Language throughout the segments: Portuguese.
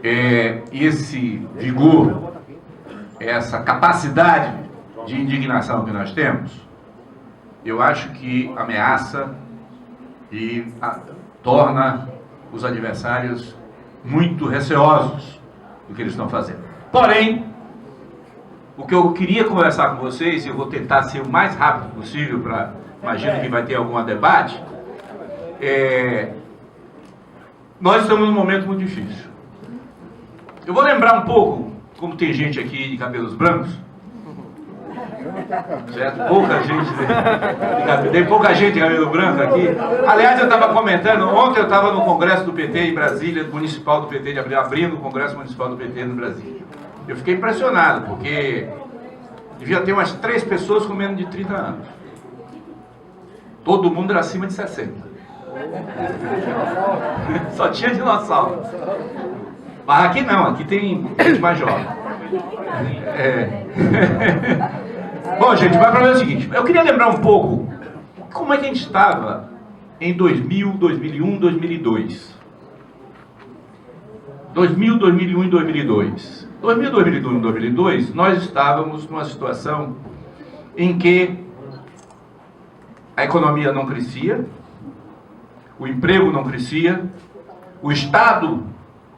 esse vigor, essa capacidade de indignação que nós temos, eu acho que ameaça e torna os adversários muito receosos do que eles estão fazendo. Porém, o que eu queria conversar com vocês, e eu vou tentar ser o mais rápido possível, imagino que vai ter algum debate, nós estamos num momento muito difícil. Eu vou lembrar um pouco, como tem gente aqui de cabelos brancos, certo? Pouca gente, tem pouca gente de cabelo branco aqui. Aliás, eu estava comentando, ontem eu estava no Congresso do PT em Brasília, municipal do PT, abrindo o Congresso Municipal do PT no Brasil. Eu fiquei impressionado, porque devia ter umas 3 pessoas com menos de 30 anos. Todo mundo era acima de 60. Só tinha dinossauro. Mas aqui não, aqui tem gente mais jovem. Bom, gente, vai para o seguinte. Eu queria lembrar um pouco como é que a gente estava em 2000, 2001, 2002. 2000, 2001 e 2002. 2000, 2001 e 2002, nós estávamos numa situação em que a economia não crescia, o emprego não crescia, o Estado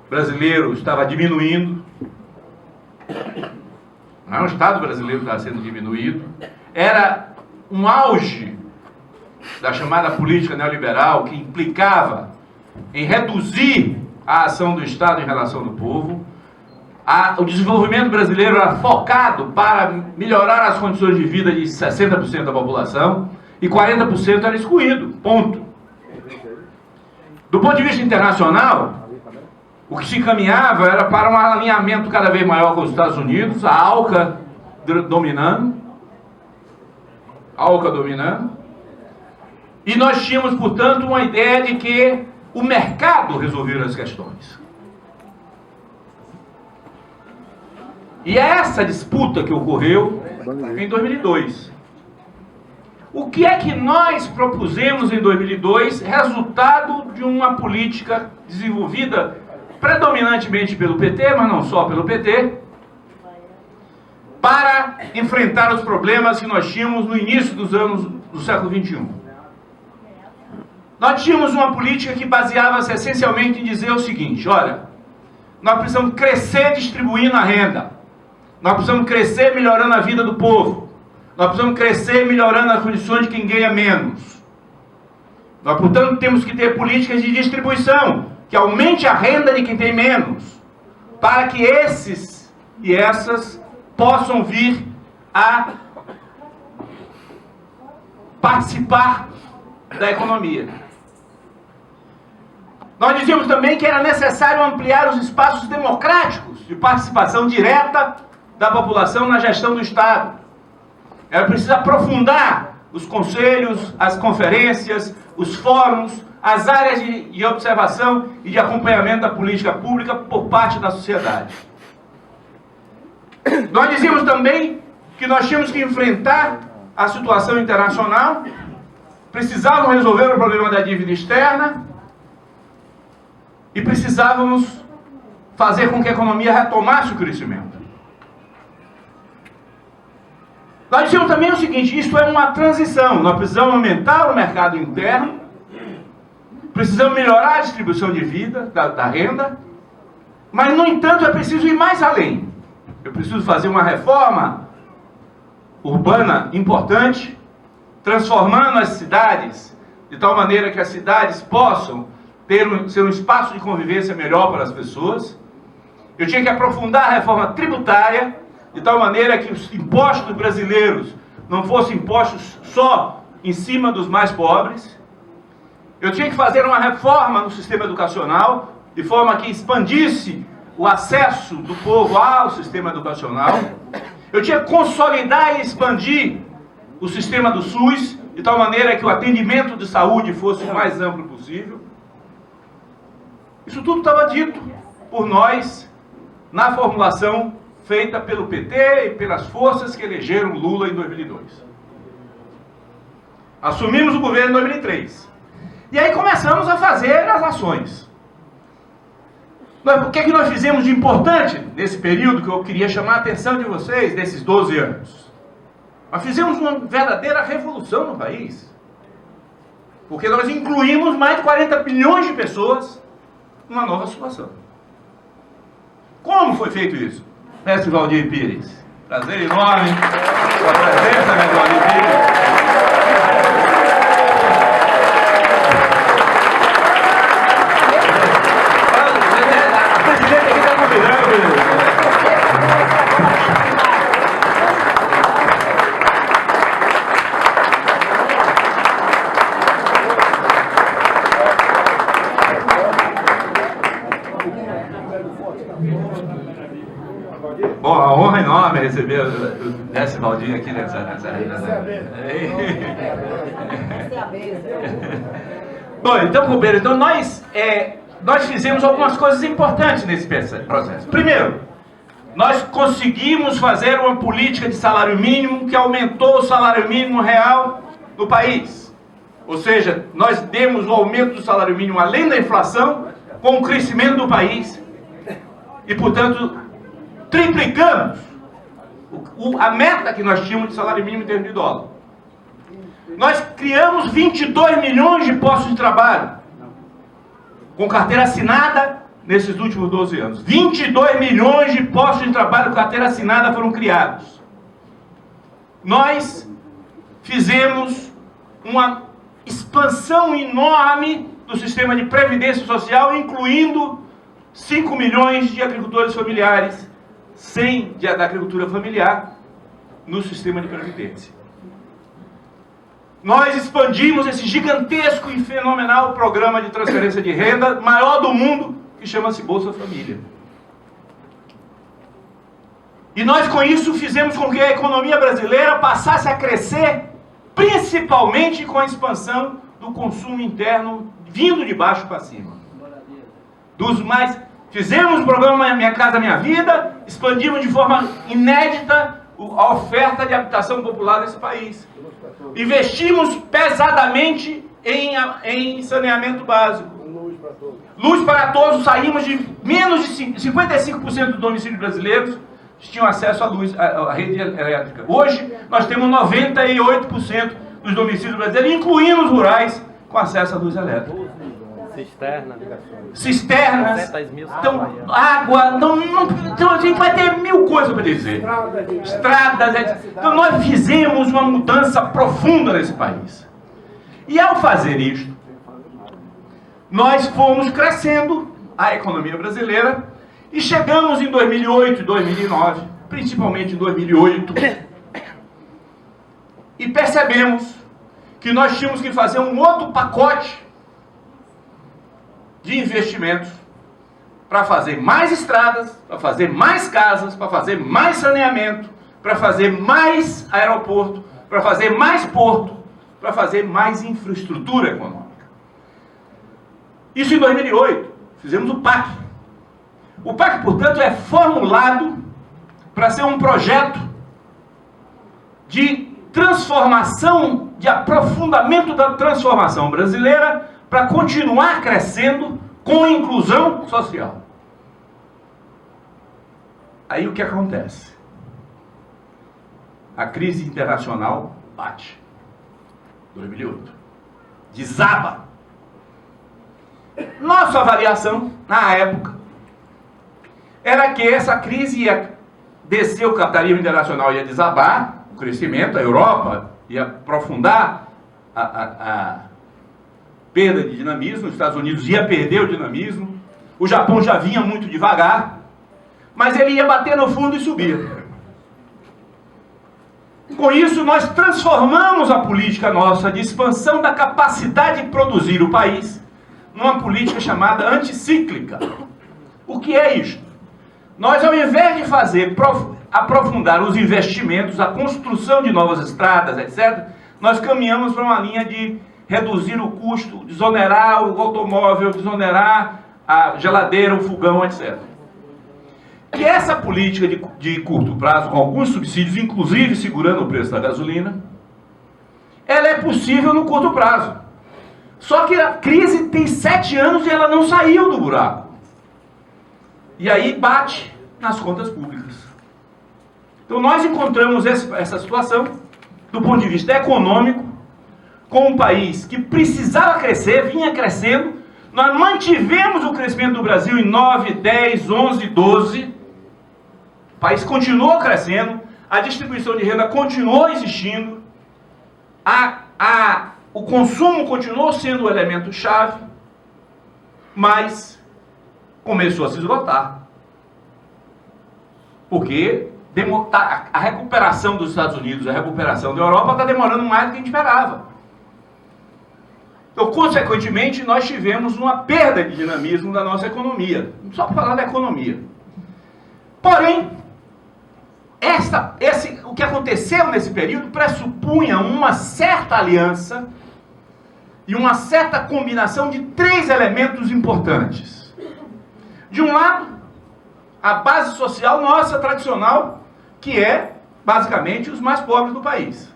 brasileiro estava diminuindo, o Estado brasileiro estava sendo diminuído, era um auge da chamada política neoliberal que implicava em reduzir a ação do Estado em relação ao povo. O desenvolvimento brasileiro era focado para melhorar as condições de vida de 60% da população e 40% era excluído, ponto. Do ponto de vista internacional, o que se encaminhava era para um alinhamento cada vez maior com os Estados Unidos, a ALCA dominando, e nós tínhamos, portanto, uma ideia de que o mercado resolveria as questões. E é essa disputa que ocorreu em 2002. O que é que nós propusemos em 2002, resultado de uma política desenvolvida predominantemente pelo PT, mas não só pelo PT, para enfrentar os problemas que nós tínhamos no início dos anos do século XXI. Nós tínhamos uma política que baseava-se essencialmente em dizer o seguinte: olha, nós precisamos crescer distribuindo a renda, nós precisamos crescer melhorando a vida do povo, nós precisamos crescer melhorando as condições de quem ganha menos. Nós, portanto, temos que ter políticas de distribuição, que aumente a renda de quem tem menos, para que esses e essas possam vir a participar da economia. Nós dizíamos também que era necessário ampliar os espaços democráticos de participação direta da população na gestão do Estado. Era preciso aprofundar os conselhos, as conferências, os fóruns, as áreas de observação e de acompanhamento da política pública por parte da sociedade. Nós dizíamos também que nós tínhamos que enfrentar a situação internacional, precisávamos resolver o problema da dívida externa e precisávamos fazer com que a economia retomasse o crescimento. Nós dizemos também o seguinte: isso é uma transição, nós precisamos aumentar o mercado interno, precisamos melhorar a distribuição de vida, da renda, mas, no entanto, é preciso ir mais além. Eu preciso fazer uma reforma urbana importante, transformando as cidades de tal maneira que as cidades possam ser um espaço de convivência melhor para as pessoas. Eu tinha que aprofundar a reforma tributária, de tal maneira que os impostos brasileiros não fossem impostos só em cima dos mais pobres. Eu tinha que fazer uma reforma no sistema educacional, de forma que expandisse o acesso do povo ao sistema educacional. Eu tinha que consolidar e expandir o sistema do SUS, de tal maneira que o atendimento de saúde fosse o mais amplo possível. Isso tudo estava dito por nós na formulação feita pelo PT e pelas forças que elegeram Lula em 2002. Assumimos o governo em 2003. E aí começamos a fazer as ações. O que é que nós fizemos de importante nesse período que eu queria chamar a atenção de vocês, nesses 12 anos? Nós fizemos uma verdadeira revolução no país. Porque nós incluímos mais de 40 milhões de pessoas numa nova situação. Como foi feito isso? Mestre Valdir Pires. Prazer enorme. Sua presença, mestre Valdir Pires. A presidente aqui está convidando. Bom, a honra enorme receber o Mestre Valdir aqui nessa. Bom, então, Rubeiro, então nós fizemos algumas coisas importantes nesse processo. Primeiro, nós conseguimos fazer uma política de salário mínimo que aumentou o salário mínimo real no país. Ou seja, nós demos o aumento do salário mínimo além da inflação, com o crescimento do país. E, portanto, triplicamos a meta que nós tínhamos de salário mínimo em termos de dólar. Nós criamos 22 milhões de postos de trabalho, com carteira assinada nesses últimos 12 anos. 22 milhões de postos de trabalho com carteira assinada foram criados. Nós fizemos uma expansão enorme do sistema de previdência social, incluindo 5 milhões de agricultores familiares, 100 da agricultura familiar, no sistema de previdência. Nós expandimos esse gigantesco e fenomenal programa de transferência de renda, maior do mundo, que chama-se Bolsa Família. E nós com isso fizemos com que a economia brasileira passasse a crescer, principalmente com a expansão do consumo interno vindo de baixo para cima. Fizemos o programa Minha Casa Minha Vida, expandimos de forma inédita a oferta de habitação popular desse país. Investimos pesadamente em saneamento básico. Luz para todos, saímos de menos de 55% dos domicílios brasileiros tinham acesso à luz, à rede elétrica. Hoje, nós temos 98% dos domicílios brasileiros, incluindo os rurais, com acesso à luz elétrica. Cisternas, então, água, então a gente vai ter mil coisas para dizer. Estradas, etc. Então nós fizemos uma mudança profunda nesse país. E ao fazer isto, nós fomos crescendo a economia brasileira e chegamos em 2008, 2009, principalmente em 2008, e percebemos que nós tínhamos que fazer um outro pacote de investimentos para fazer mais estradas, para fazer mais casas, para fazer mais saneamento, para fazer mais aeroporto, para fazer mais porto, para fazer mais infraestrutura econômica. Isso em 2008, fizemos o PAC. O PAC, portanto, é formulado para ser um projeto de transformação, de aprofundamento da transformação brasileira, para continuar crescendo com inclusão social. Aí o que acontece? A crise internacional bate. 2008. Desaba. Nossa avaliação, na época, era que essa crise ia descer, o capitalismo internacional ia desabar, o crescimento, a Europa ia aprofundar a perda de dinamismo, os Estados Unidos ia perder o dinamismo, o Japão já vinha muito devagar, mas ele ia bater no fundo e subir. Com isso, nós transformamos a política nossa de expansão da capacidade de produzir o país numa política chamada anticíclica. O que é isto? Nós, ao invés de aprofundar os investimentos, a construção de novas estradas, etc., nós caminhamos para uma linha de reduzir o custo, desonerar o automóvel, desonerar a geladeira, o fogão, etc. E essa política de curto prazo, com alguns subsídios, inclusive segurando o preço da gasolina, ela é possível no curto prazo. Só que a crise tem 7 anos e ela não saiu do buraco. E aí bate nas contas públicas. Então nós encontramos essa situação, do ponto de vista econômico, com um país que precisava crescer, vinha crescendo. Nós mantivemos o crescimento do Brasil em 9, 10, 11, 12. O país continuou crescendo, a distribuição de renda continuou existindo, o consumo continuou sendo o elemento-chave, mas começou a se esgotar. Porque a recuperação dos Estados Unidos, a recuperação da Europa está demorando mais do que a gente esperava. Então, consequentemente, nós tivemos uma perda de dinamismo da nossa economia. Só para falar da economia. Porém, o que aconteceu nesse período pressupunha uma certa aliança e uma certa combinação de três elementos importantes. De um lado, a base social nossa, tradicional, que é, basicamente, os mais pobres do país.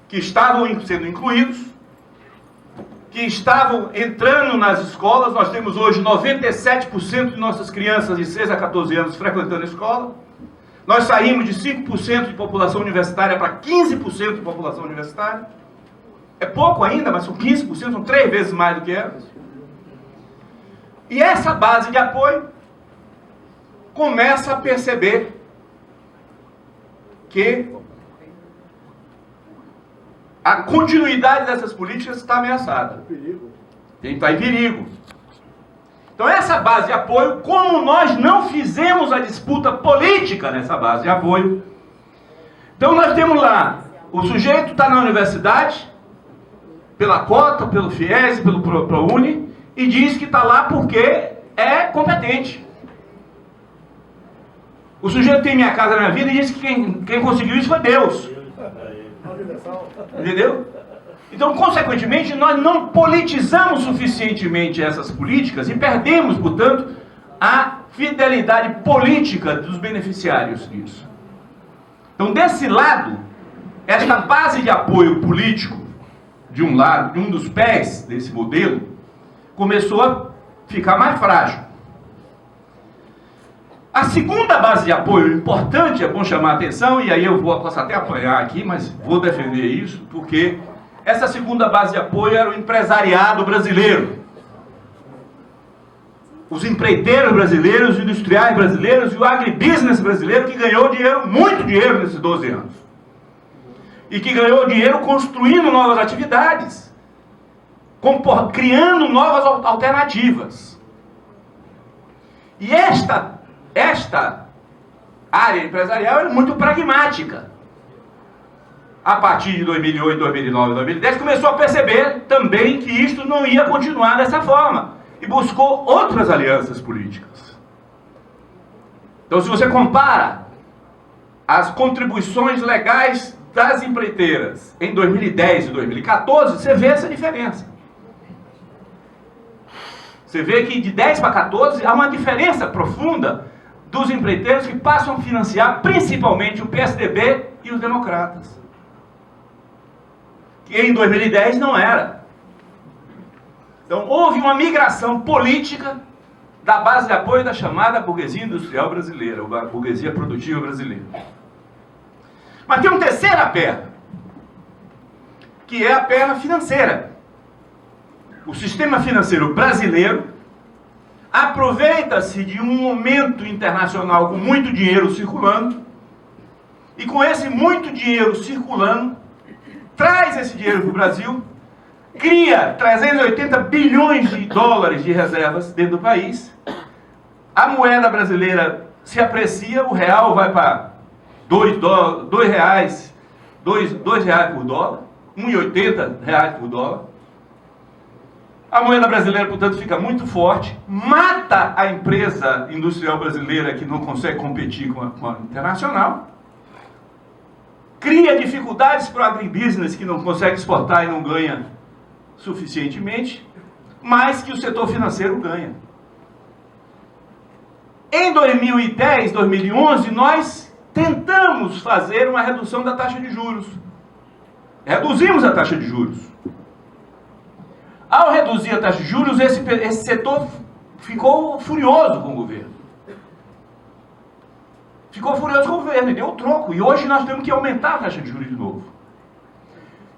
Que estavam sendo incluídos, que estavam entrando nas escolas. Nós temos hoje 97% de nossas crianças de 6 a 14 anos frequentando a escola. Nós saímos de 5% de população universitária para 15% de população universitária. É pouco ainda, mas são 15%, são 3 vezes mais do que era. E essa base de apoio começa a perceber que a continuidade dessas políticas está ameaçada. Está em perigo. Então essa base de apoio, como nós não fizemos a disputa política nessa base de apoio, então nós temos lá, o sujeito está na universidade, pela cota, pelo FIES, pelo ProUni, e diz que está lá porque é competente. O sujeito tem Minha Casa Minha Vida e diz que quem conseguiu isso foi Deus. Entendeu? Então, consequentemente, nós não politizamos suficientemente essas políticas e perdemos, portanto, a fidelidade política dos beneficiários disso. Então, desse lado, esta base de apoio político, de um lado, de um dos pés desse modelo, começou a ficar mais frágil. A segunda base de apoio importante, é bom chamar a atenção, e aí eu posso até apanhar aqui, mas vou defender isso, porque essa segunda base de apoio era o empresariado brasileiro. Os empreiteiros brasileiros, os industriais brasileiros e o agribusiness brasileiro, que ganhou dinheiro, muito dinheiro nesses 12 anos. E que ganhou dinheiro construindo novas atividades, criando novas alternativas. E esta área empresarial é muito pragmática. A partir de 2008, 2009, 2010, começou a perceber também que isto não ia continuar dessa forma. E buscou outras alianças políticas. Então, se você compara as contribuições legais das empreiteiras em 2010 e 2014, você vê essa diferença. Você vê que de 10 para 14 há uma diferença profunda dos empreiteiros que passam a financiar principalmente o PSDB e os democratas. Que em 2010 não era. Então houve uma migração política da base de apoio da chamada burguesia industrial brasileira, ou a burguesia produtiva brasileira. Mas tem uma terceira perna, que é a perna financeira. O sistema financeiro brasileiro aproveita-se de um momento internacional com muito dinheiro circulando, e com esse muito dinheiro circulando, traz esse dinheiro para o Brasil, cria 380 bilhões de dólares de reservas dentro do país, a moeda brasileira se aprecia, o real vai para R$ reais por dólar, R$ 1,80 por dólar. A moeda brasileira, portanto, fica muito forte, mata a empresa industrial brasileira que não consegue competir com a internacional, cria dificuldades para o agribusiness que não consegue exportar e não ganha suficientemente, mas que o setor financeiro ganha. Em 2010, 2011, nós tentamos fazer uma redução da taxa de juros. Reduzimos a taxa de juros. Ao reduzir a taxa de juros, esse setor ficou furioso com o governo. Ficou furioso com o governo e deu o troco. E hoje nós temos que aumentar a taxa de juros de novo.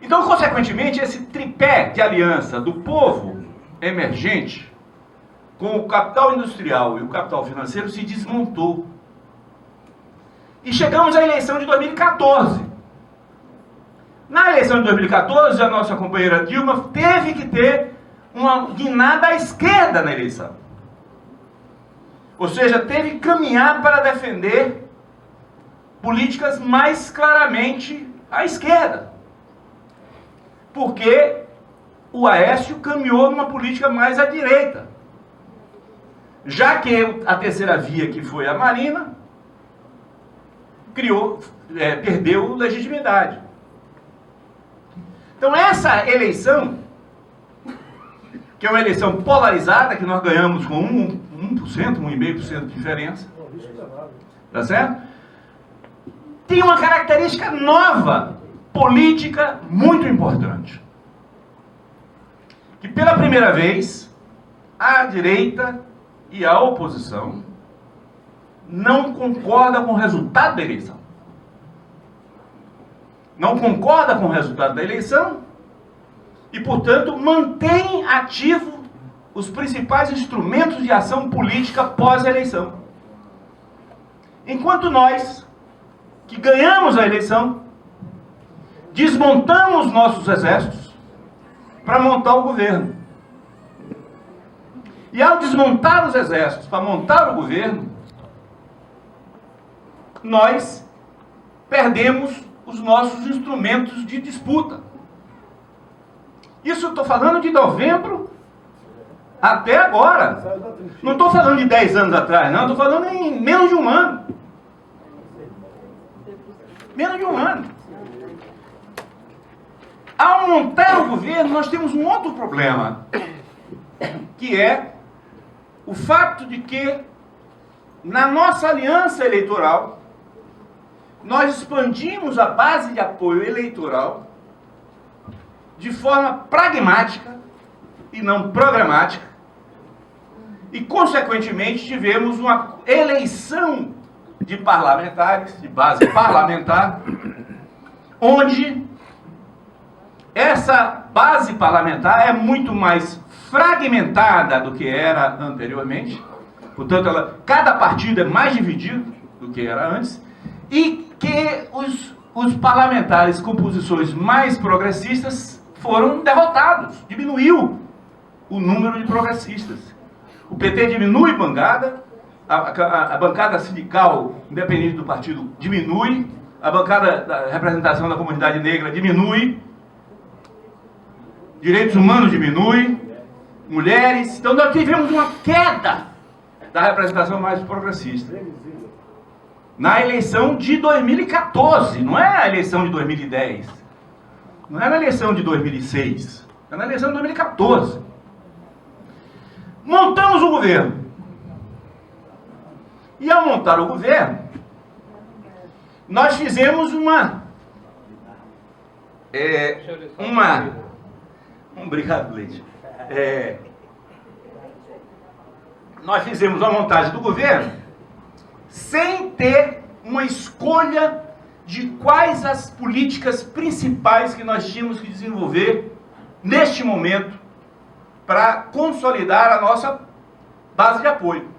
Então, consequentemente, esse tripé de aliança do povo emergente com o capital industrial e o capital financeiro se desmontou. E chegamos à eleição de 2014. Na eleição de 2014, a nossa companheira Dilma teve que ter uma guinada à esquerda na eleição. Ou seja, teve que caminhar para defender políticas mais claramente à esquerda. Porque o Aécio caminhou numa política mais à direita. Já que a terceira via, que foi a Marina, perdeu legitimidade. Então essa eleição, que é uma eleição polarizada, que nós ganhamos com 1%, 1,5% de diferença, tá certo? Tem uma característica nova, política, muito importante. Que pela primeira vez, a direita e a oposição não concordam com o resultado da eleição. Não concorda com o resultado da eleição e, portanto, mantém ativo os principais instrumentos de ação política pós-eleição. Enquanto nós, que ganhamos a eleição, desmontamos nossos exércitos para montar o governo. E ao desmontar os exércitos para montar o governo, nós perdemos os nossos instrumentos de disputa. Isso eu estou falando de novembro até agora. Não estou falando de 10 anos atrás, não. Estou falando em menos de um ano. Menos de um ano. Ao montar o governo, nós temos um outro problema, que é o fato de que, na nossa aliança eleitoral, nós expandimos a base de apoio eleitoral de forma pragmática e não programática, e, consequentemente, tivemos uma eleição de parlamentares, de base parlamentar, onde essa base parlamentar é muito mais fragmentada do que era anteriormente. Portanto, cada partido é mais dividido do que era antes, e que os parlamentares com posições mais progressistas foram derrotados. Diminuiu o número de progressistas. O PT diminui bancada, a bancada sindical, independente do partido, diminui, a bancada da representação da comunidade negra diminui, direitos humanos diminui, mulheres. Então nós tivemos uma queda da representação mais progressista. Na eleição de 2014, não é a eleição de 2010, não é na eleição de 2006, é na eleição de 2014. Montamos o governo. E ao montar o governo, nós fizemos obrigado, Leite. Nós fizemos a montagem do governo sem ter uma escolha de quais as políticas principais que nós tínhamos que desenvolver neste momento para consolidar a nossa base de apoio.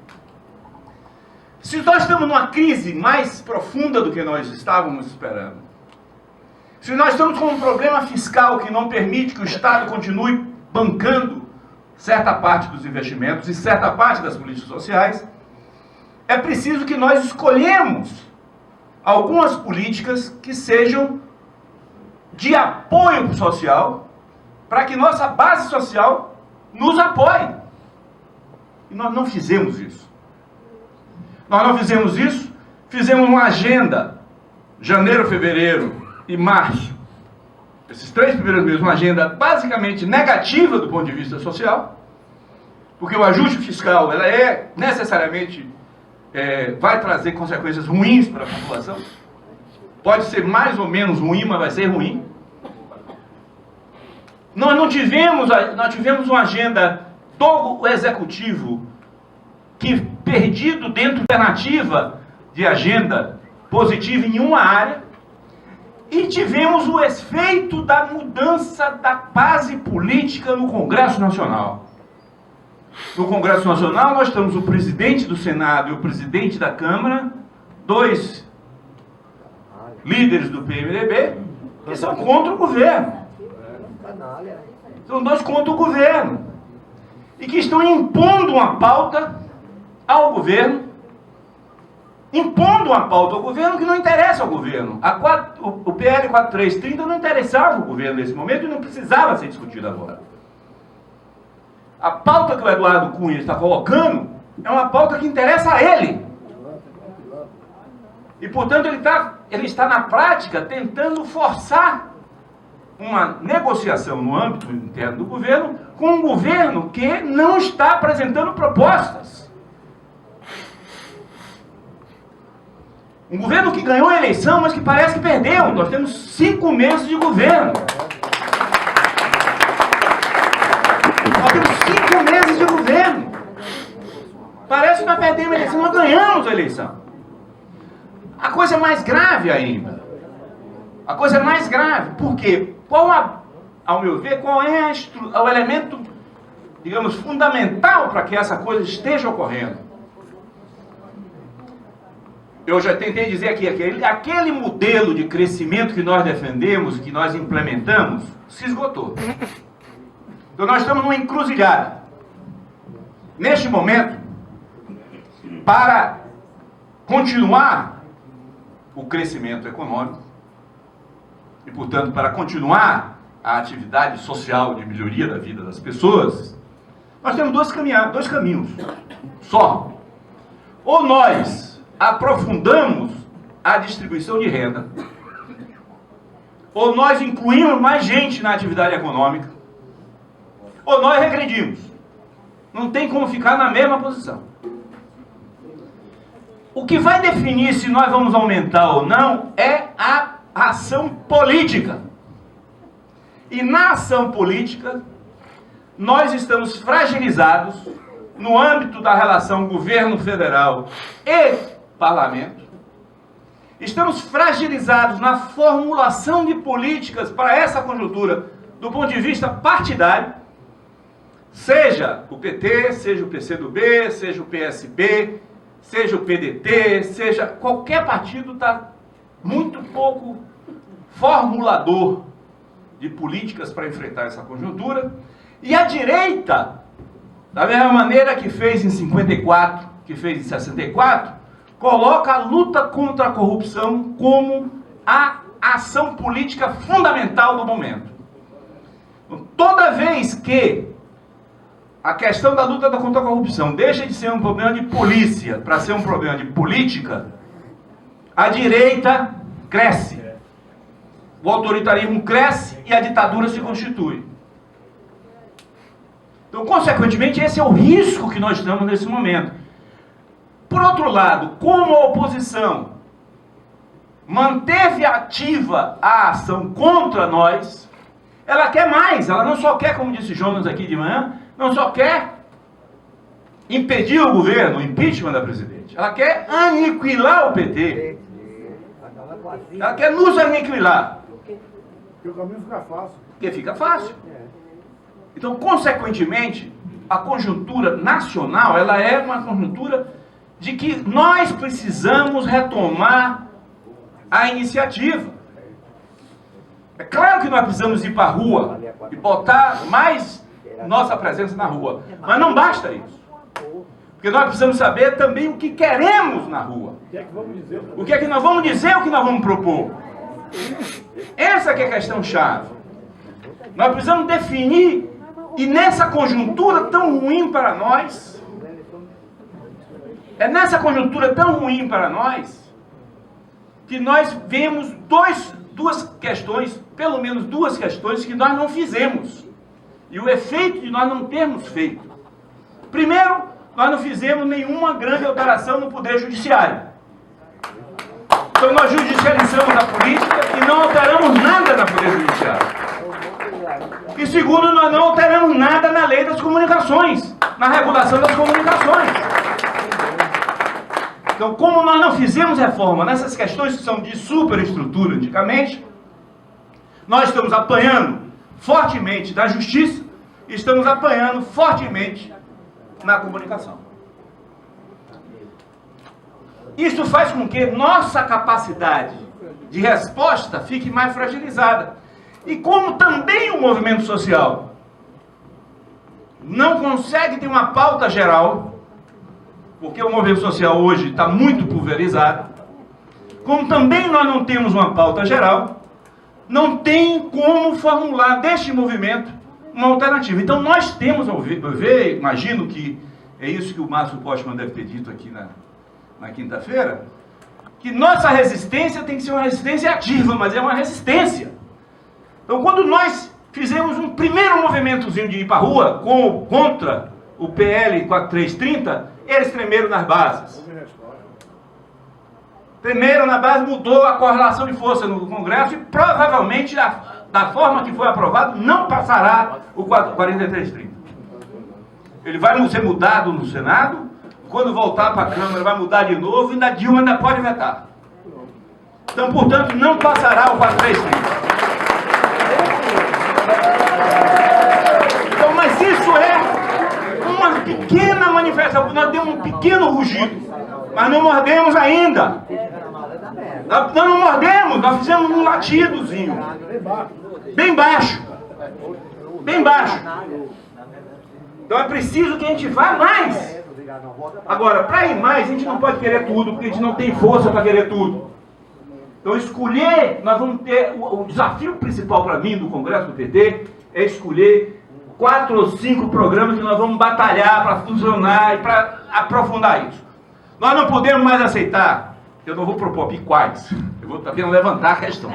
Se nós estamos numa crise mais profunda do que nós estávamos esperando, se nós estamos com um problema fiscal que não permite que o Estado continue bancando certa parte dos investimentos e certa parte das políticas sociais, é preciso que nós escolhemos algumas políticas que sejam de apoio social, para que nossa base social nos apoie. E nós não fizemos isso. Nós não fizemos isso, fizemos uma agenda, janeiro, fevereiro e março, esses 3 primeiros meses, uma agenda basicamente negativa do ponto de vista social, porque o ajuste fiscal, ela necessariamente vai trazer consequências ruins para a população. Pode ser mais ou menos ruim, mas vai ser ruim. Nós tivemos uma agenda do executivo que perdido dentro da alternativa de agenda positiva em uma área, e tivemos o efeito da mudança da base política no Congresso Nacional. No Congresso Nacional nós temos o presidente do Senado e o presidente da Câmara, dois líderes do PMDB, que são contra o governo. São dois contra o governo. E que estão impondo uma pauta ao governo, impondo uma pauta ao governo que não interessa ao governo. O PL 4330 não interessava ao governo nesse momento e não precisava ser discutido agora. A pauta que o Eduardo Cunha está colocando é uma pauta que interessa a ele. E, portanto, ele está na prática tentando forçar uma negociação no âmbito interno do governo com um governo que não está apresentando propostas. Um governo que ganhou a eleição, mas que parece que perdeu. Nós temos 5 meses de governo. Nós temos 5 meses de governo. Parece que nós perdemos a eleição, nós ganhamos a eleição. A coisa é mais grave ainda. A coisa é mais grave. Por quê? Ao meu ver, qual é o elemento, digamos, fundamental para que essa coisa esteja ocorrendo? Eu já tentei dizer aqui, aquele modelo de crescimento que nós defendemos, que nós implementamos, se esgotou. Então nós estamos numa encruzilhada. Neste momento, para continuar o crescimento econômico e, portanto, para continuar a atividade social de melhoria da vida das pessoas, nós temos dois caminhos só. Ou nós aprofundamos a distribuição de renda, ou nós incluímos mais gente na atividade econômica, ou nós regredimos. Não tem como ficar na mesma posição. O que vai definir se nós vamos aumentar ou não é a ação política. E na ação política, nós estamos fragilizados no âmbito da relação governo federal e parlamento. Estamos fragilizados na formulação de políticas para essa conjuntura do ponto de vista partidário, seja o PT, seja o PCdoB, seja o PSB, seja o PDT, seja qualquer partido, está muito pouco formulador de políticas para enfrentar essa conjuntura. E a direita, da mesma maneira que fez em 54, que fez em 64, coloca a luta contra a corrupção como a ação política fundamental do momento. Toda vez que a questão da luta contra a corrupção deixa de ser um problema de polícia para ser um problema de política, a direita cresce. O autoritarismo cresce e a ditadura se constitui. Então, consequentemente, esse é o risco que nós estamos nesse momento. Por outro lado, como a oposição manteve ativa a ação contra nós, ela quer mais. Ela não só quer, como disse Jonas aqui de manhã, não só quer impedir o governo, o impeachment da presidente. Ela quer aniquilar o PT. Ela quer nos aniquilar. Porque o caminho fica fácil. Porque fica fácil. Então, consequentemente, a conjuntura nacional, ela é uma conjuntura de que nós precisamos retomar a iniciativa. É claro que nós precisamos ir para a rua e botar mais nossa presença na rua. Mas não basta isso. Porque nós precisamos saber também o que queremos na rua. O que é que nós vamos dizer, o que nós vamos propor. Essa que é a questão chave. Nós precisamos definir, e nessa conjuntura tão ruim para nós, é nessa conjuntura tão ruim para nós, que nós vemos duas questões, pelo menos duas questões que nós não fizemos. E o efeito de nós não termos feito. Primeiro, nós não fizemos nenhuma grande alteração no Poder Judiciário. Então nós judicializamos a política e não alteramos nada no Poder Judiciário. E segundo, nós não alteramos nada na lei das comunicações, na regulação das comunicações. Então, como nós não fizemos reforma nessas questões que são de superestrutura antigamente, nós estamos apanhando fortemente da justiça e estamos apanhando fortemente na comunicação. Isso faz com que nossa capacidade de resposta fique mais fragilizada. E como também o movimento social não consegue ter uma pauta geral, porque o movimento social hoje está muito pulverizado, como também nós não temos uma pauta geral, não tem como formular deste movimento uma alternativa. Então nós temos, imagino que é isso que o Márcio Postman deve ter dito aqui na quinta-feira, que nossa resistência tem que ser uma resistência ativa, mas é uma resistência. Então quando nós fizemos um primeiro movimentozinho de ir para a rua contra o PL 4330, eles tremeram nas bases. Tremeram na base, mudou a correlação de força no Congresso e provavelmente, da forma que foi aprovado, não passará o 4330. Ele vai ser mudado no Senado, quando voltar para a Câmara vai mudar de novo e a Dilma ainda pode vetar. Então, portanto, não passará o 4330. Então, mas isso é uma pequena manifestação, nós demos um pequeno rugido, mas não mordemos ainda. Nós não mordemos, nós fizemos um latidozinho, bem baixo, bem baixo. Então é preciso que a gente vá mais. Agora, para ir mais, a gente não pode querer tudo, porque a gente não tem força para querer tudo. Então escolher, nós vamos ter, o desafio principal para mim do Congresso do PT é escolher 4 ou 5 programas que nós vamos batalhar para funcionar e para aprofundar isso. Nós não podemos mais aceitar, eu não vou propor quais, eu vou apenas levantar a questão,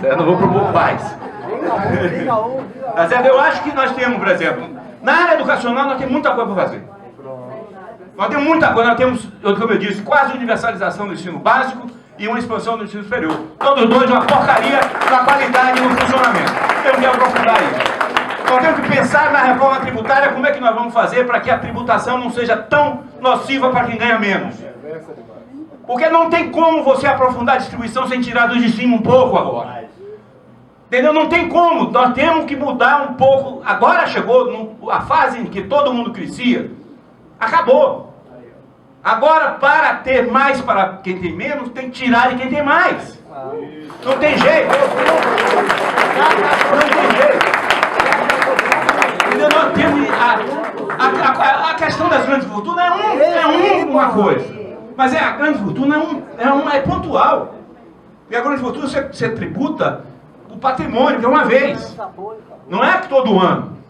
eu não vou propor quais. Eu acho que nós temos, por exemplo, na área educacional nós temos muita coisa para fazer. Nós temos muita coisa, nós temos, como eu disse, quase universalização do ensino básico e uma expansão do ensino superior. Todos dois uma porcaria na qualidade e no funcionamento. Temos que aprofundar isso. Nós temos que pensar na reforma tributária, como é que nós vamos fazer para que a tributação não seja tão nociva para quem ganha menos. Porque não tem como você aprofundar a distribuição sem tirar dos de cima um pouco agora. Entendeu? Não tem como. Nós temos que mudar um pouco. Agora chegou a fase em que todo mundo crescia. Acabou. Agora, para ter mais para quem tem menos, tem que tirar de quem tem mais. Não tem jeito. Não tem jeito. Nós temos a questão das grandes fortunas é uma coisa. Mas a grande fortuna é pontual. E a grande fortuna você tributa o patrimônio, que é uma vez. Não é todo ano.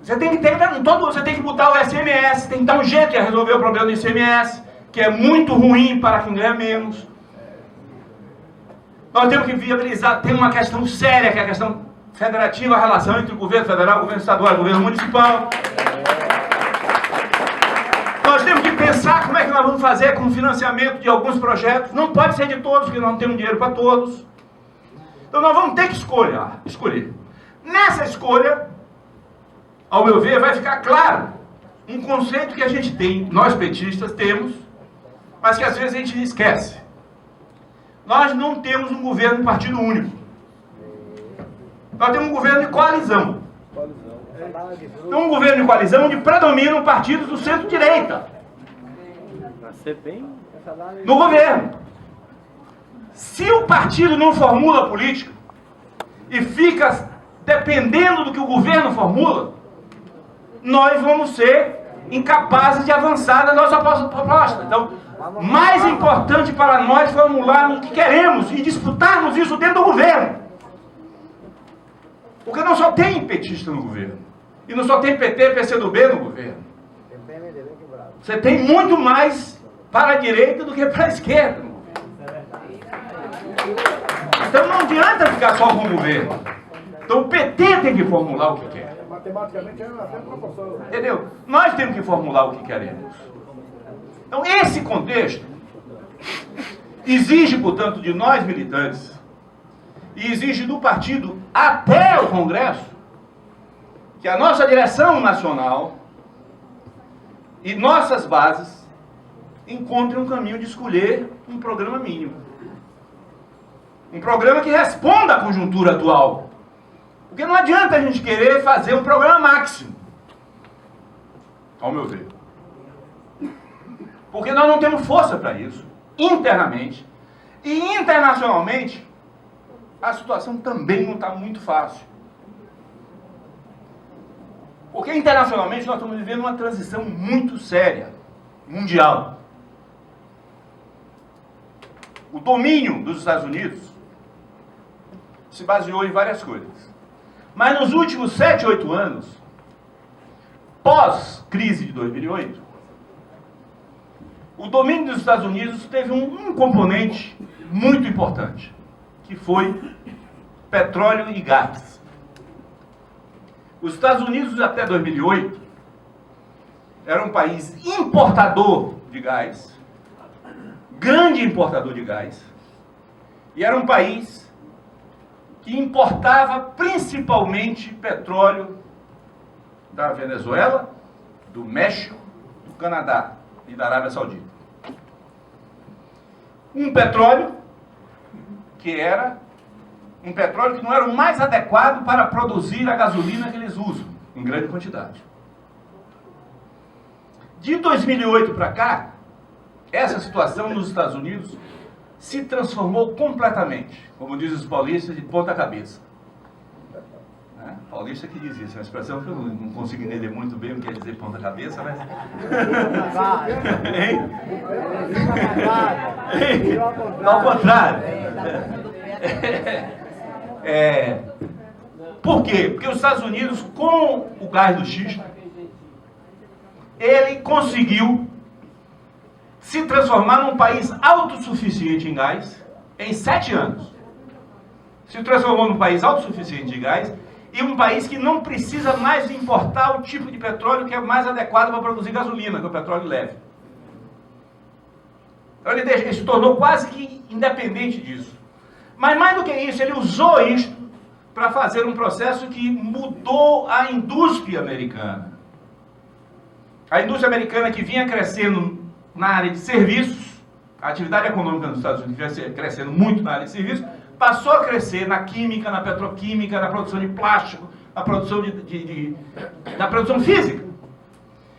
Você tem que botar o ICMS, tem que dar um jeito de resolver o problema do ICMS, que é muito ruim para quem ganha menos. Nós temos que viabilizar, tem uma questão séria, que é a questão federativa, a relação entre o governo federal, o governo estadual e o governo municipal. Nós temos que pensar como é que nós vamos fazer com o financiamento de alguns projetos. Não pode ser de todos, porque nós não temos dinheiro para todos. Então nós vamos ter que escolher. Nessa escolha, ao meu ver, vai ficar claro um conceito que a gente tem, nós petistas temos, mas que às vezes a gente esquece. Nós não temos um governo de partido único. Nós temos um governo de coalizão. Então, um governo de coalizão onde predominam partidos do centro-direita no governo. Se o partido não formula política e fica dependendo do que o governo formula, nós vamos ser incapazes de avançar na nossa proposta. Então, mais importante para nós formularmos o que queremos e disputarmos isso dentro do governo. Porque não só tem petista no governo. E não só tem PT, PCdoB no governo. Você tem muito mais para a direita do que para a esquerda no governo. Então não adianta ficar só com o governo. Então o PT tem que formular o que quer. Matematicamente é até proporção. Entendeu? Nós temos que formular o que queremos. Então esse contexto exige, portanto, de nós militantes, e exige do partido até o Congresso, que a nossa direção nacional e nossas bases encontre um caminho de escolher um programa mínimo. Um programa que responda à conjuntura atual. Porque não adianta a gente querer fazer um programa máximo, ao meu ver. Porque nós não temos força para isso, internamente. E internacionalmente, a situação também não está muito fácil. Porque internacionalmente nós estamos vivendo uma transição muito séria, mundial. O domínio dos Estados Unidos se baseou em várias coisas. Mas nos últimos 7, 8 anos, pós-crise de 2008, o domínio dos Estados Unidos teve um componente muito importante, que foi petróleo e gás. Os Estados Unidos, até 2008, era um país importador de gás, grande importador de gás, e era um país que importava principalmente petróleo da Venezuela, do México, do Canadá e da Arábia Saudita. Um petróleo que era um petróleo que não era o mais adequado para produzir a gasolina que eles usam, em grande quantidade. De 2008 para cá, essa situação nos Estados Unidos se transformou completamente, como dizem os paulistas, de ponta cabeça. Paulista que diz isso, é uma expressão que eu não consigo entender muito bem o que quer dizer ponta cabeça, mas... Ao contrário. Por quê? Porque os Estados Unidos, com o gás do xisto, ele conseguiu se transformar num país autossuficiente em gás em 7 anos. Se transformou num país autossuficiente de gás e um país que não precisa mais importar o tipo de petróleo que é mais adequado para produzir gasolina, que é o petróleo leve. Então ele se tornou quase que independente disso. Mas mais do que isso, ele usou isto para fazer um processo que mudou a indústria americana. A indústria americana que vinha crescendo na área de serviços, a atividade econômica dos Estados Unidos vinha crescendo muito na área de serviços, passou a crescer na química, na petroquímica, na produção de plástico, na produção na produção física.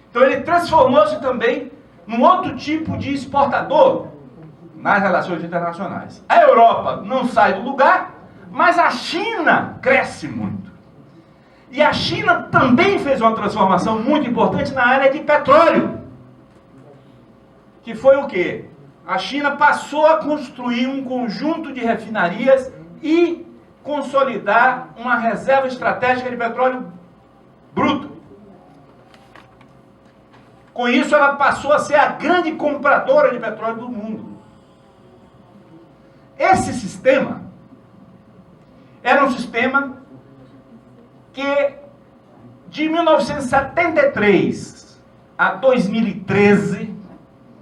Então ele transformou-se também num outro tipo de exportador nas relações internacionais. A Europa não sai do lugar, mas a China cresce muito. E a China também fez uma transformação muito importante na área de petróleo. Que foi o quê? A China passou a construir um conjunto de refinarias e consolidar uma reserva estratégica de petróleo bruto. Com isso, ela passou a ser a grande compradora de petróleo do mundo. Esse sistema era um sistema que, de 1973 a 2013,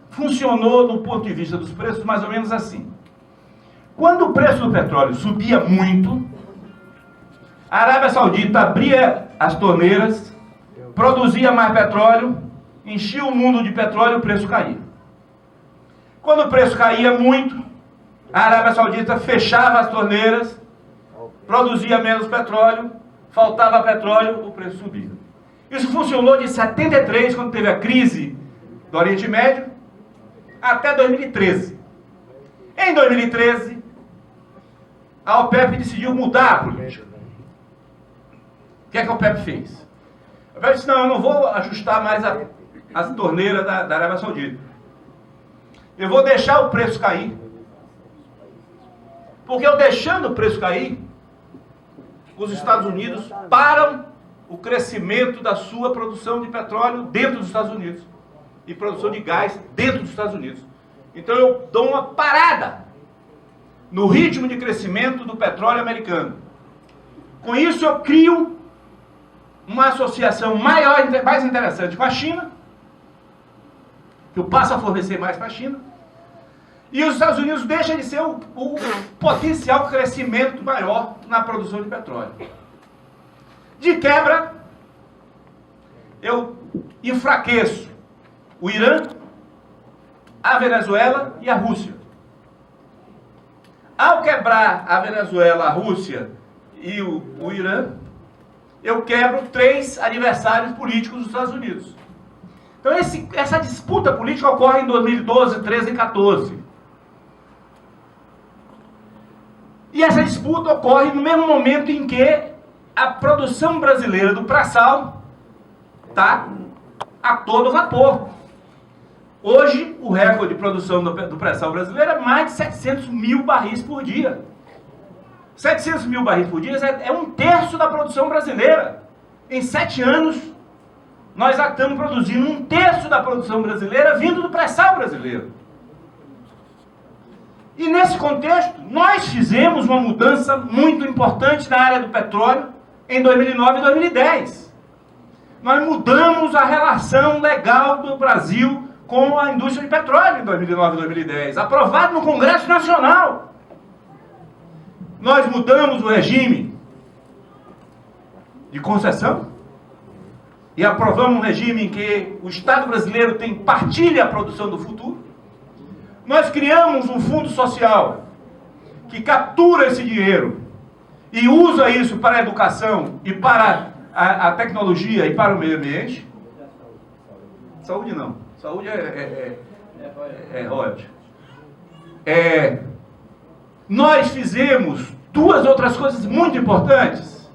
funcionou, do ponto de vista dos preços, mais ou menos assim. Quando o preço do petróleo subia muito, a Arábia Saudita abria as torneiras, produzia mais petróleo, enchia o mundo de petróleo e o preço caía. Quando o preço caía muito, a Arábia Saudita fechava as torneiras, produzia menos petróleo, faltava petróleo, o preço subia. Isso funcionou de 73, quando teve a crise do Oriente Médio, até 2013. Em 2013, a OPEP decidiu mudar a política. O que é que a OPEP fez? A OPEP disse, não, eu não vou ajustar mais as torneiras da Arábia Saudita. Eu vou deixar o preço cair. Porque eu deixando o preço cair, os Estados Unidos param o crescimento da sua produção de petróleo dentro dos Estados Unidos e produção de gás dentro dos Estados Unidos. Então eu dou uma parada no ritmo de crescimento do petróleo americano. Com isso eu crio uma associação maior, mais interessante com a China, que eu passo a fornecer mais para a China, e os Estados Unidos deixam de ser o potencial crescimento maior na produção de petróleo. De quebra, eu enfraqueço o Irã, a Venezuela e a Rússia. Ao quebrar a Venezuela, a Rússia e o Irã, eu quebro 3 adversários políticos dos Estados Unidos. Então essa disputa política ocorre em 2012, 13 e 14. E essa disputa ocorre no mesmo momento em que a produção brasileira do pré-sal está a todo vapor. Hoje, o recorde de produção do pré-sal brasileiro é mais de 700 mil barris por dia. 700 mil barris por dia é 1/3 da produção brasileira. Em 7 anos, nós já estamos produzindo 1/3 da produção brasileira vindo do pré-sal brasileiro. E nesse contexto, nós fizemos uma mudança muito importante na área do petróleo em 2009 e 2010. Nós mudamos a relação legal do Brasil com a indústria de petróleo em 2009 e 2010, aprovado no Congresso Nacional. Nós mudamos o regime de concessão e aprovamos um regime em que o Estado brasileiro partilha a produção do futuro. Nós criamos um fundo social que captura esse dinheiro e usa isso para a educação e para a tecnologia e para o meio ambiente. Saúde não. Saúde é royalty. Nós fizemos 2 outras coisas muito importantes.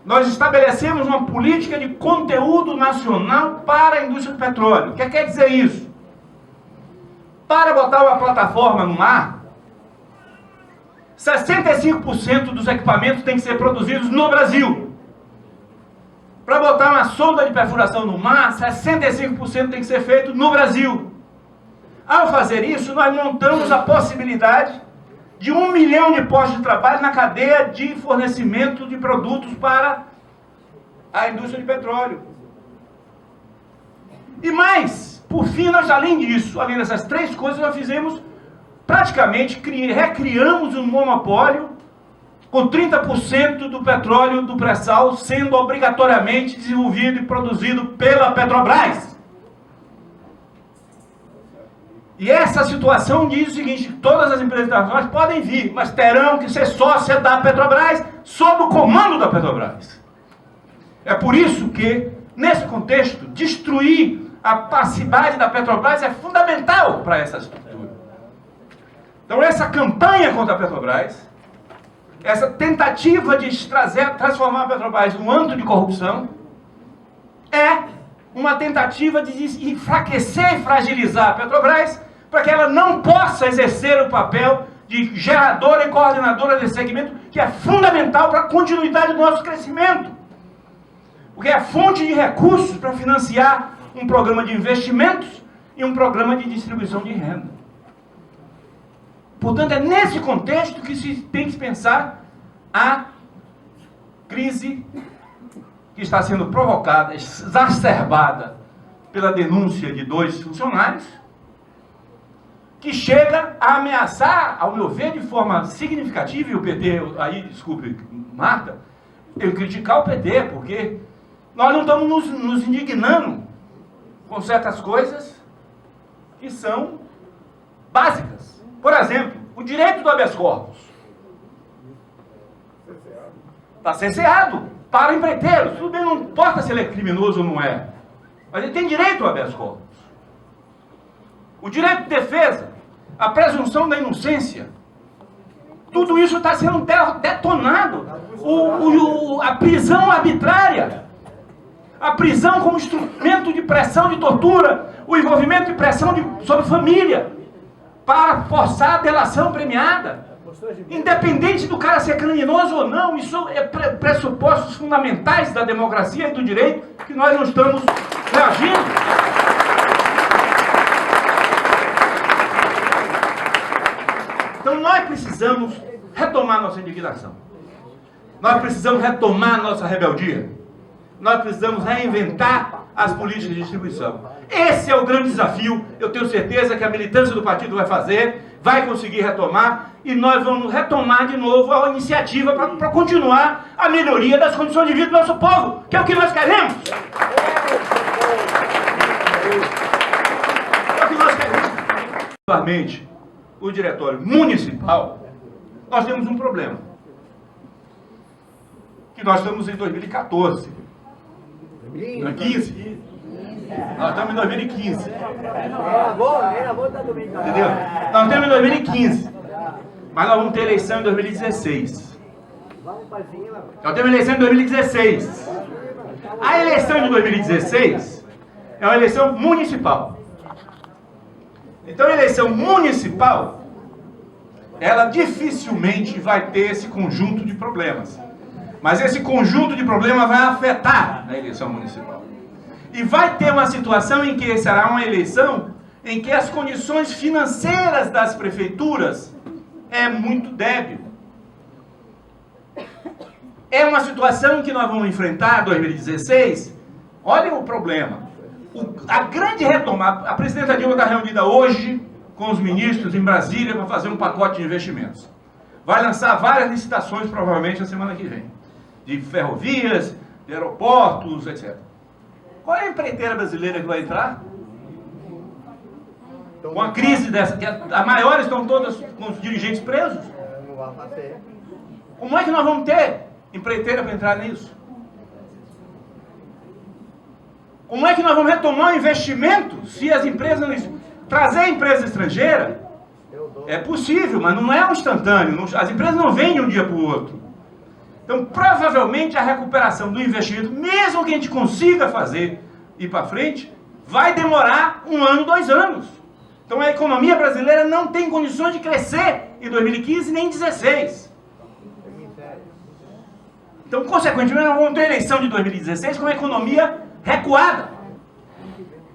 Nós estabelecemos uma política de conteúdo nacional para a indústria do petróleo. O que quer dizer isso? Para botar uma plataforma no mar, 65% dos equipamentos têm que ser produzidos no Brasil. Para botar uma sonda de perfuração no mar, 65% tem que ser feito no Brasil. Ao fazer isso, nós montamos a possibilidade de 1 milhão de postos de trabalho na cadeia de fornecimento de produtos para a indústria de petróleo. E mais, por fim, nós, além disso, além dessas 3 coisas, nós fizemos, praticamente, recriamos um monopólio com 30% do petróleo do pré-sal sendo obrigatoriamente desenvolvido e produzido pela Petrobras. E essa situação diz o seguinte: todas as empresas internacionais podem vir, mas terão que ser sócias da Petrobras, sob o comando da Petrobras. É por isso que, nesse contexto, destruir a passividade da Petrobras é fundamental para essa estrutura. Então, essa campanha contra a Petrobras, essa tentativa de transformar a Petrobras num antro de corrupção, é uma tentativa de enfraquecer e fragilizar a Petrobras para que ela não possa exercer o papel de geradora e coordenadora desse segmento, que é fundamental para a continuidade do nosso crescimento. Porque é fonte de recursos para financiar um programa de investimentos e um programa de distribuição de renda. Portanto, é nesse contexto que se tem que pensar a crise que está sendo provocada, exacerbada pela denúncia de 2 funcionários, que chega a ameaçar, ao meu ver, de forma significativa, e o PT, aí, desculpe, Marta, eu criticar o PT, porque nós não estamos nos indignando com certas coisas que são básicas. Por exemplo, o direito do habeas corpus. Está cerceado para empreiteiros. Tudo bem, não importa se ele é criminoso ou não é. Mas ele tem direito ao habeas corpus. O direito de defesa, a presunção da inocência. Tudo isso está sendo detonado. A prisão arbitrária. A prisão como instrumento de pressão, de tortura. O envolvimento de pressão sobre família. Para forçar a delação premiada. Independente do cara ser criminoso ou não, isso é pressupostos fundamentais da democracia e do direito que nós não estamos reagindo. Então nós precisamos retomar nossa indignação. Nós precisamos retomar nossa rebeldia. Nós precisamos reinventar as políticas de distribuição. Esse é o grande desafio. Eu tenho certeza que a militância do partido vai fazer, vai conseguir retomar, e nós vamos retomar de novo a iniciativa para continuar a melhoria das condições de vida do nosso povo, que é o que nós queremos. É o que nós queremos. exclusivamente o diretório municipal, nós temos um problema. Que nós estamos em 2014. 2015. Nós estamos em 2015. Entendeu? Nós estamos em 2015. Mas nós vamos ter eleição em 2016. Nós temos eleição em 2016. A eleição de 2016 é uma eleição municipal. Então a eleição municipal, ela dificilmente vai ter esse conjunto de problemas. Mas esse conjunto de problemas vai afetar a eleição municipal. E vai ter uma situação em que será uma eleição em que as condições financeiras das prefeituras é muito débil. É uma situação que nós vamos enfrentar em 2016. Olha o problema. A grande retomada, a presidenta Dilma está reunida hoje com os ministros em Brasília para fazer um pacote de investimentos. Vai lançar várias licitações provavelmente na semana que vem. De ferrovias, de aeroportos, etc. Qual é a empreiteira brasileira que vai entrar? Com a crise dessa, que a maior estão todas com os dirigentes presos? Como é que nós vamos ter empreiteira para entrar nisso? Como é que nós vamos retomar o investimento se as empresas não... Trazer a empresa estrangeira é possível, mas não é um instantâneo. As empresas não vêm de um dia para o outro. Então, provavelmente, a recuperação do investimento, mesmo que a gente consiga fazer ir para frente, vai demorar 1 ano, 2 anos. Então, a economia brasileira não tem condições de crescer em 2015 nem em 2016. Então, consequentemente, nós vamos ter a eleição de 2016 com a economia recuada.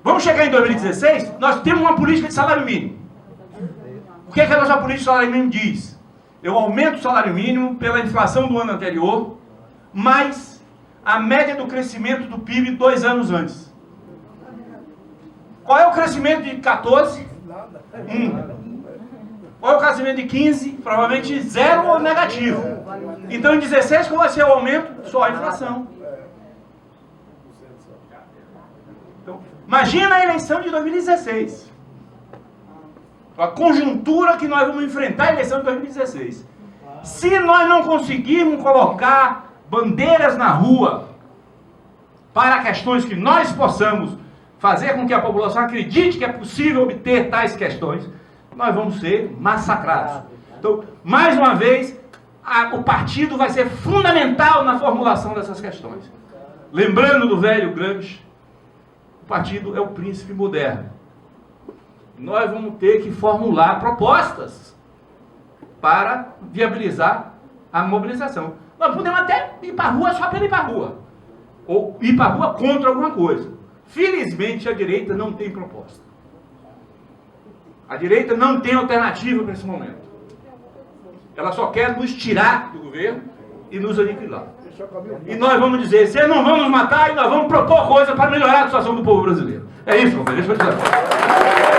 Vamos chegar em 2016, nós temos uma política de salário mínimo. O que é que a nossa política de salário mínimo diz? Eu aumento o salário mínimo pela inflação do ano anterior, mais a média do crescimento do PIB 2 anos antes. Qual é o crescimento de 14? 1. Qual é o crescimento de 15? Provavelmente 0 ou negativo. Então, em 16, qual vai ser o aumento? Só a inflação. Então, imagina a eleição de 2016. A conjuntura que nós vamos enfrentar a eleição de 2016. Se nós não conseguirmos colocar bandeiras na rua para questões que nós possamos fazer com que a população acredite que é possível obter tais questões, nós vamos ser massacrados. Então, mais uma vez, o partido vai ser fundamental na formulação dessas questões. Lembrando do velho Gramsci, o partido é o príncipe moderno. Nós vamos ter que formular propostas para viabilizar a mobilização. Nós podemos até ir para a rua só para ir para a rua. Ou ir para a rua contra alguma coisa. Felizmente, a direita não tem proposta. A direita não tem alternativa para esse momento. Ela só quer nos tirar do governo e nos aniquilar. E nós vamos dizer, vocês não vão nos matar e nós vamos propor coisas para melhorar a situação do povo brasileiro. É isso, companheiro. Deixa eu te dar.